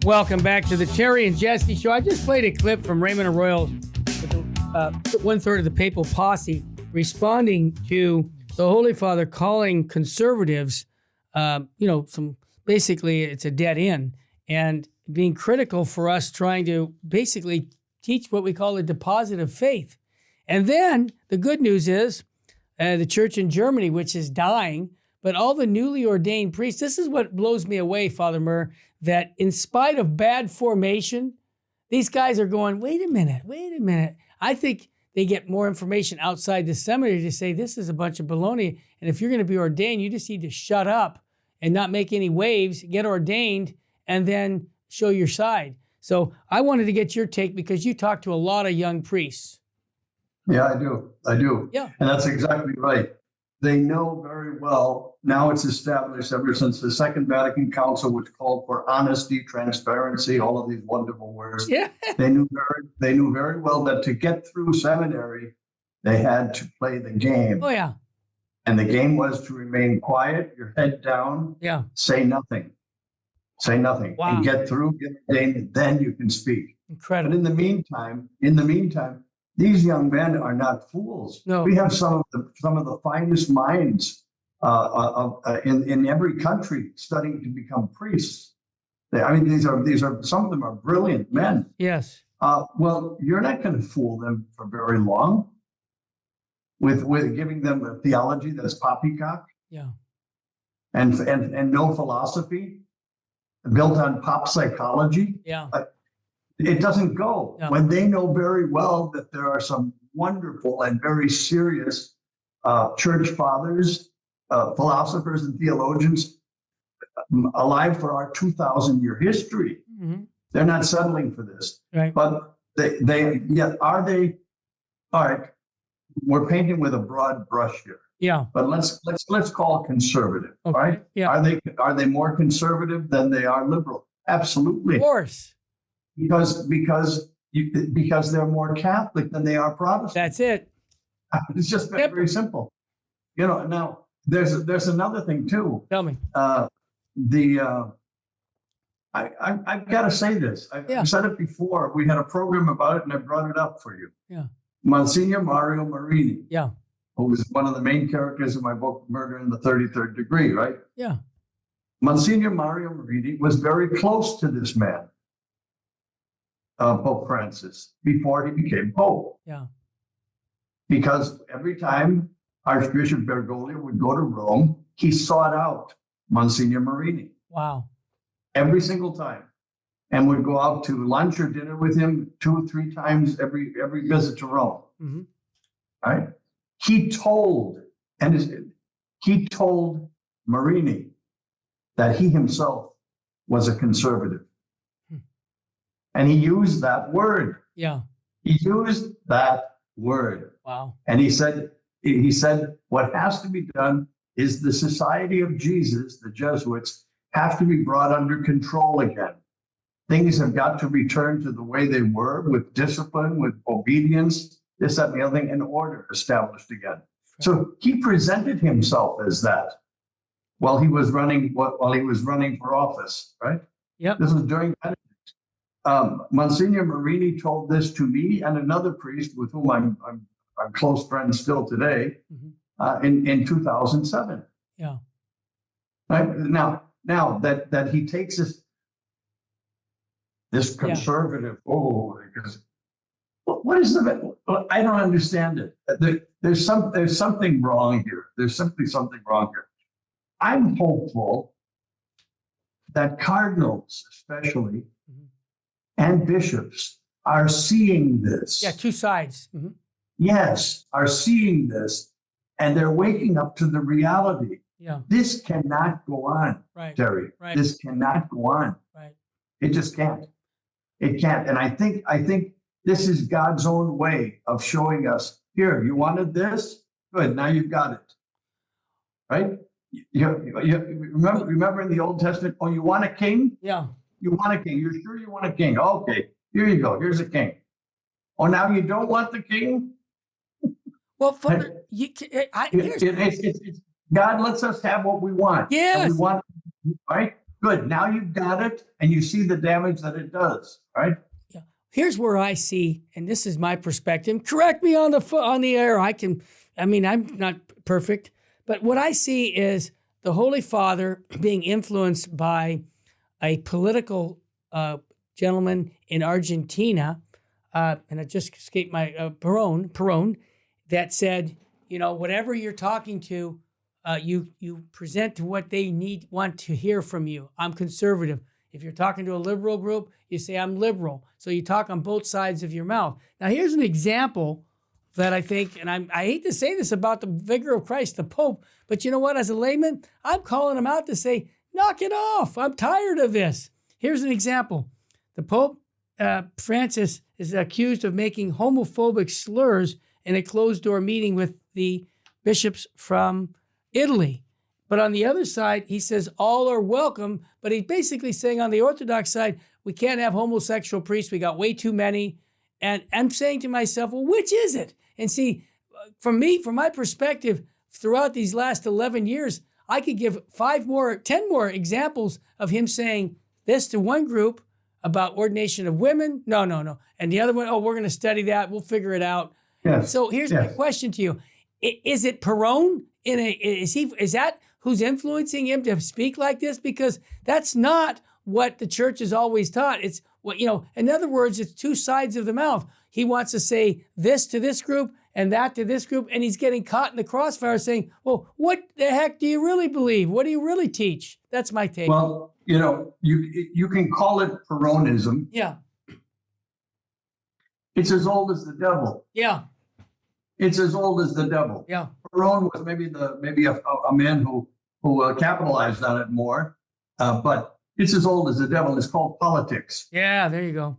Welcome back to the Terry and Jesse Show. I just played a clip from Raymond Arroyo, one-third of the papal posse, responding to the Holy Father calling conservatives, basically it's a dead end, and being critical for us trying to basically teach what we call a deposit of faith. And then the good news is the church in Germany, which is dying, but all the newly ordained priests, this is what blows me away, Father Murr, that in spite of bad formation, these guys are going, wait a minute. I think they get more information outside the seminary to say this is a bunch of baloney. And if you're going to be ordained, you just need to shut up and not make any waves, get ordained, and then show your side. So I wanted to get your take because you talk to a lot of young priests. Yeah, I do. Yeah. And that's exactly right. They know very well, now it's established ever since the Second Vatican Council, which called for honesty, transparency, all of these wonderful words. Yeah. They knew very well that to get through seminary, they had to play the game. Oh, yeah. And the game was to remain quiet, your head down, say nothing. Wow. And get through, get ordained, then you can speak. Incredible. But in the meantime, these young men are not fools. No. We have some of the finest minds in every country studying to become priests. These are some of them are brilliant men. Yes. Well, you're not going to fool them for very long with giving them a theology that's poppycock. Yeah. And no philosophy built on pop psychology. Yeah. It doesn't go No. when they know very well that there are some wonderful and very serious church fathers, philosophers and theologians alive for our 2,000-year history. Mm-hmm. They're not settling for this. Right. But are they, all right, we're painting with a broad brush here. Yeah. But let's call conservative, Okay. right? Yeah. Are they more conservative than they are liberal? Absolutely. Of course. Because they're more Catholic than they are Protestant. That's it. It's just very simple. Now there's another thing too. Tell me. I've got to say this. I've said it before. We had a program about it, and I brought it up for you. Yeah. Monsignor Mario Marini. Yeah. Who was one of the main characters in my book, Murder in the 33rd Degree, right? Yeah. Monsignor Mario Marini was very close to this man, Pope Francis, before he became Pope. Yeah. Because every time Archbishop Bergoglio would go to Rome, he sought out Monsignor Marini. Wow. Every single time. And would go out to lunch or dinner with him 2 or 3 times every visit to Rome. Mm-hmm. Right? He told Marini that he himself was a conservative. And he used that word. Yeah. He used that word. Wow. And he said, what has to be done is the Society of Jesus, the Jesuits, have to be brought under control again. Things have got to return to the way they were, with discipline, with obedience, this, that, and the other thing, and order established again. So he presented himself as that while he was running for office, right? Yep. This was during Benedict. Monsignor Marini told this to me and another priest with whom I'm close friends still today, in 2007. Yeah. Right? Now that he takes this conservative, because what is I don't understand it. There's something wrong here. There's simply something wrong here. I'm hopeful that cardinals, especially, and bishops are seeing this. Yeah, two sides. Mm-hmm. Yes, are seeing this, and they're waking up to the reality. Yeah. This cannot go on, right. Terry. Right. This cannot go on. Right. It just can't. It can't. And I think this is God's own way of showing us, here, you wanted this? Good, now you've got it. Right? You remember in the Old Testament, oh, you want a king? Yeah. You want a king. You're sure you want a king? Okay, here you go. Here's a king. Oh, now you don't want the king? Well, Father, God lets us have what we want. Yes. And we want, right? Good. Now you've got it, and you see the damage that it does, right? Yeah. Here's where I see, and this is my perspective. Correct me on the air. I'm not perfect, but what I see is the Holy Father being influenced by a political gentleman in Argentina, and it just escaped my Peron, that said, whatever you're talking to, you present to what they want to hear from you. I'm conservative. If you're talking to a liberal group, you say I'm liberal. So you talk on both sides of your mouth. Now here's an example that I think, and I hate to say this about the vicar of Christ, the Pope, but you know what? As a layman, I'm calling him out to say, knock it off. I'm tired of this. Here's an example. The Pope, Francis, is accused of making homophobic slurs in a closed-door meeting with the bishops from Italy. But on the other side, he says all are welcome, but he's basically saying on the Orthodox side, we can't have homosexual priests. We got way too many. And I'm saying to myself, well, which is it? And see, from my perspective, throughout these last 11 years, I could give 10 more examples of him saying this to one group about ordination of women. No. And the other one, we're going to study that. We'll figure it out. Yes. So here's my question to you. Is it Peron? Is that who's influencing him to speak like this? Because that's not what the church has always taught. It's in other words, it's two sides of the mouth. He wants to say this to this group and that to this group, and he's getting caught in the crossfire saying, well, what the heck do you really believe? What do you really teach? That's my take. Well, you can call it Peronism. Yeah. It's as old as the devil. Yeah. It's as old as the devil. Yeah. Peron was maybe a man who capitalized on it more, but it's as old as the devil. It's called politics. Yeah, there you go.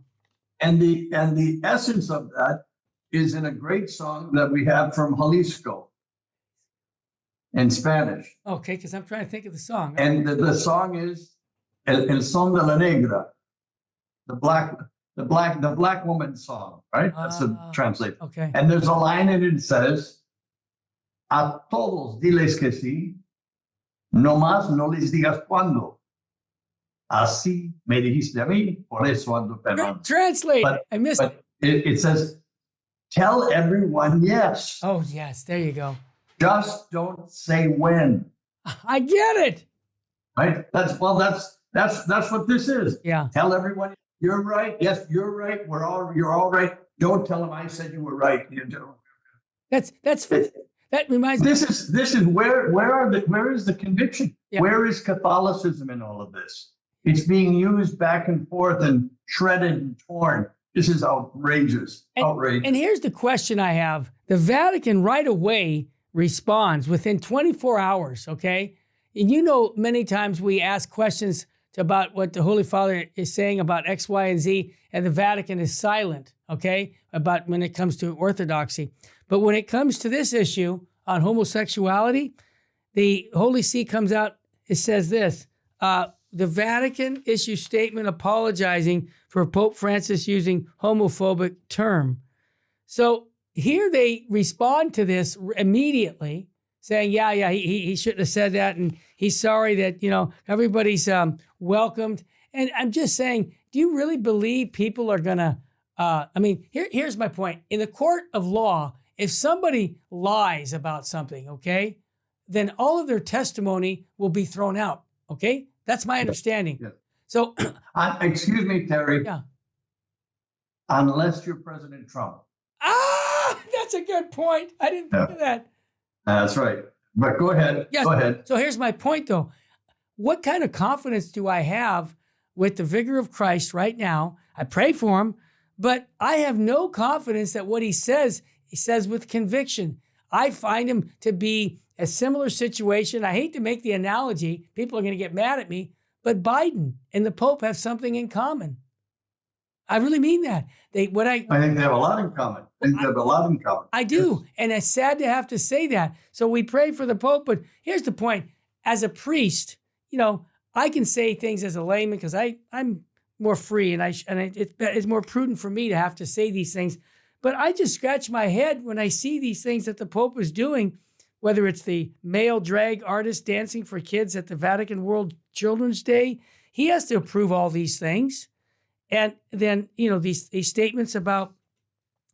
And the essence of that is in a great song that we have from Jalisco in Spanish. Okay, because I'm trying to think of the song. And the song is El Son de la Negra, the black woman song, right? That's the translation. Okay. And there's a line in it that says, a todos diles que sí, no más no les digas cuándo. Así me dijiste a mí, por eso ando penando. Translate. I missed it. It says, tell everyone yes. Oh, yes. There you go. Just don't say when. I get it. Right? That's what this is. Yeah. Tell everyone you're right. Yes, you're right. You're all right. Don't tell them I said you were right. That reminds me. This is where is the conviction? Yeah. Where is Catholicism in all of this? It's being used back and forth and shredded and torn. This is outrageous. Outrageous. And here's the question I have. The Vatican right away responds within 24 hours, okay? And many times we ask questions about what the Holy Father is saying about X, Y, and Z, and the Vatican is silent, okay, about when it comes to orthodoxy. But when it comes to this issue on homosexuality, the Holy See comes out, it says this, the Vatican issues statement apologizing for Pope Francis using homophobic term. So here they respond to this immediately, saying, he shouldn't have said that, and he's sorry that, everybody's welcomed. And I'm just saying, do you really believe people are going to, here's my point. In the court of law, if somebody lies about something, okay, then all of their testimony will be thrown out, okay? That's my understanding. Yeah. So, excuse me, Terry. Yeah. Unless you're President Trump. That's a good point. I didn't think of that. That's right. But go ahead. Yes. Go ahead. So here's my point, though. What kind of confidence do I have with the vicar of Christ right now? I pray for him, but I have no confidence that what he says with conviction. I find him to be a similar situation. I hate to make the analogy. People are going to get mad at me, but Biden and the Pope have something in common. I really mean that. I think they have a lot in common. I do. And it's sad to have to say that. So we pray for the Pope, but here's the point. As a priest, I can say things as a layman because I'm more free and it's more prudent for me to have to say these things. But I just scratch my head when I see these things that the Pope is doing whether it's the male drag artist dancing for kids at the Vatican World Children's Day. He has to approve all these things. And then, these statements about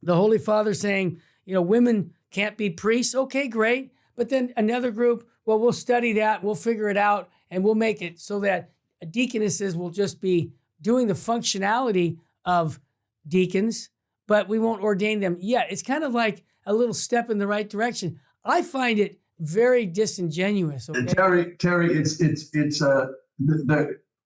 the Holy Father saying, women can't be priests. Okay, great. But then another group, well, we'll study that, we'll figure it out, and we'll make it so that deaconesses will just be doing the functionality of deacons, but we won't ordain them yet. It's kind of like a little step in the right direction. I find it very disingenuous. Okay? Terry,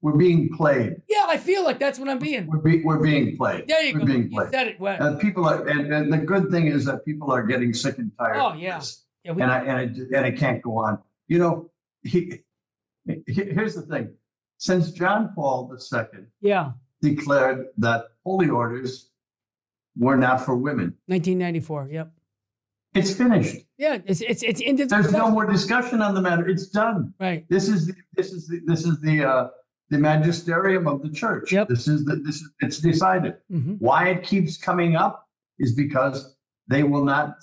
we're being played. Yeah, I feel like that's what I'm being. We're being played. There you we're go. Being You played. said it well. And people are, and the good thing is that people are getting sick and tired. Oh of yeah. this. Yeah. And it can't go on. Here's the thing. Since John Paul II declared that holy orders were not for women, 1994. Yep. it's finished. Yeah. It's into the There's no more discussion on the matter. It's done. Right. This is the magisterium of the church. Yep. It's decided. Mm-hmm. Why it keeps coming up is because they will not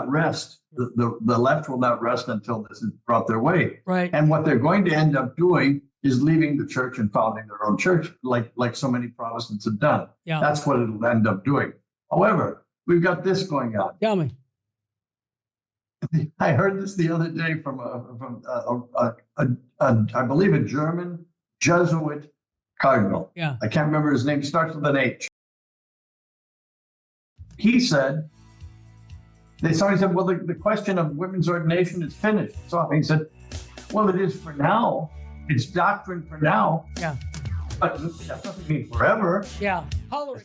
rest. The left will not rest until this is brought their way. Right. And what they're going to end up doing is leaving the church and founding their own church, like so many Protestants have done. Yeah. That's what it'll end up doing. However, we've got this going on. Tell me. I heard this the other day from I believe a German Jesuit cardinal. Yeah. I can't remember his name. Starts with an H. He said, somebody said, well, the question of women's ordination is finished. So he said, well, it is for now. It's doctrine for now. Yeah. But that doesn't mean forever. Yeah. Holler.